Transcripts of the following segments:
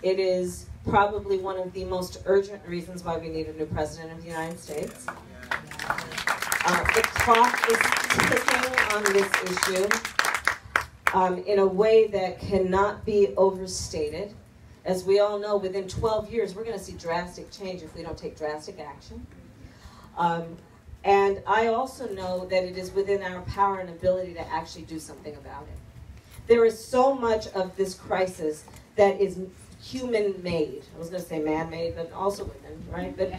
It is probably one of the most urgent reasons why we need a new president of the United States. The clock is ticking on this issue in a way that cannot be overstated. As we all know, within 12 years, we're going to see drastic change if we don't take drastic action. And I also know that it is within our power and ability to actually do something about it. There is so much of this crisis that is human-made. I was going to say man-made, but also within, right? But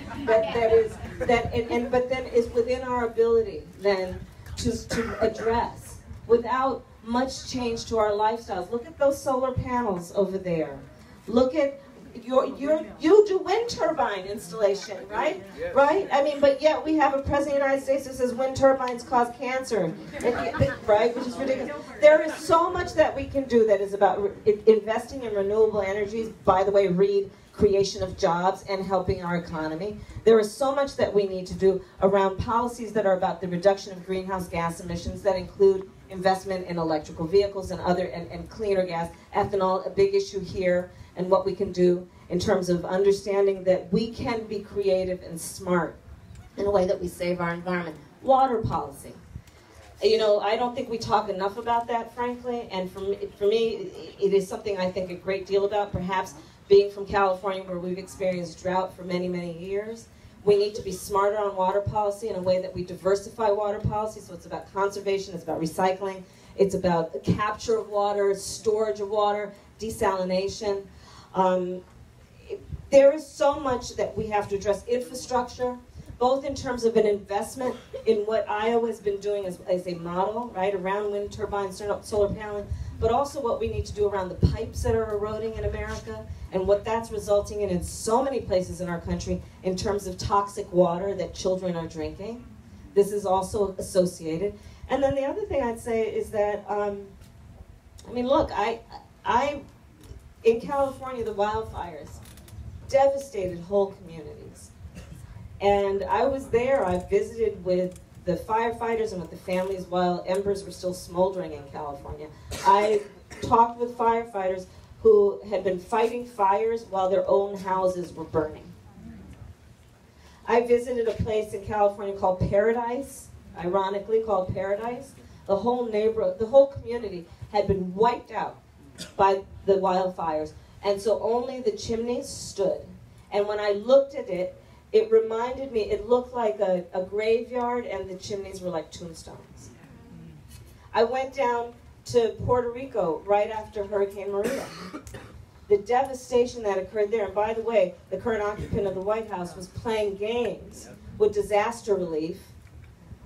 then is within our ability then to address without much change to our lifestyles. Look at those solar panels over there. Look at you do wind turbine installation, right? Yes. Right? I mean, but yet we have a president of the United States that says wind turbines cause cancer, right? Which is ridiculous. There is so much that we can do that is about investing in renewable energies. By the way, read creation of jobs and helping our economy. There is so much that we need to do around policies that are about the reduction of greenhouse gas emissions that include investment in electrical vehicles and other and cleaner gas, ethanol, a big issue here, and what we can do in terms of understanding that we can be creative and smart in a way that we save our environment. Water policy. You know, I don't think we talk enough about that, frankly, and for me, it is something I think a great deal about, perhaps being from California where we've experienced drought for many, many years. We need to be smarter on water policy in a way that we diversify water policy, so it's about conservation, it's about recycling, it's about the capture of water, storage of water, desalination. There is so much that we have to address. Infrastructure, both in terms of an investment in what Iowa has been doing as a model, right, around wind turbines, solar paneling, but also what we need to do around the pipes that are eroding in America and what that's resulting in so many places in our country in terms of toxic water that children are drinking. This is also associated. And then the other thing I'd say is that, I mean, look, in California, the wildfires devastated whole communities. And I was there, I visited with the firefighters and with the families while embers were still smoldering in California. I talked with firefighters who had been fighting fires while their own houses were burning. I visited a place in California called Paradise, ironically called Paradise. The whole neighborhood, the whole community had been wiped out by the wildfires. And so only the chimneys stood. And when I looked at it, it reminded me, it looked like a graveyard and the chimneys were like tombstones. I went down to Puerto Rico right after Hurricane Maria. The devastation that occurred there, and by the way, the current occupant of the White House was playing games with disaster relief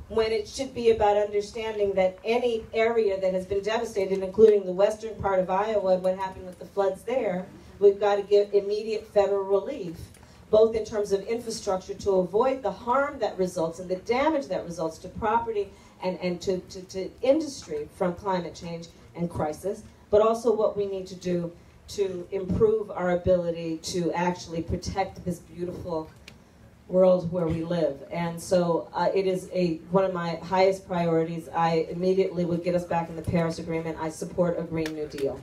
when it should be about understanding that any area that has been devastated, including the western part of Iowa and what happened with the floods there, we've got to give immediate federal relief, both in terms of infrastructure to avoid the harm that results and the damage that results to property and to industry from climate change and crisis, but also what we need to do to improve our ability to actually protect this beautiful world where we live. And so it is one of my highest priorities. I immediately would get us back in the Paris Agreement. I support a Green New Deal.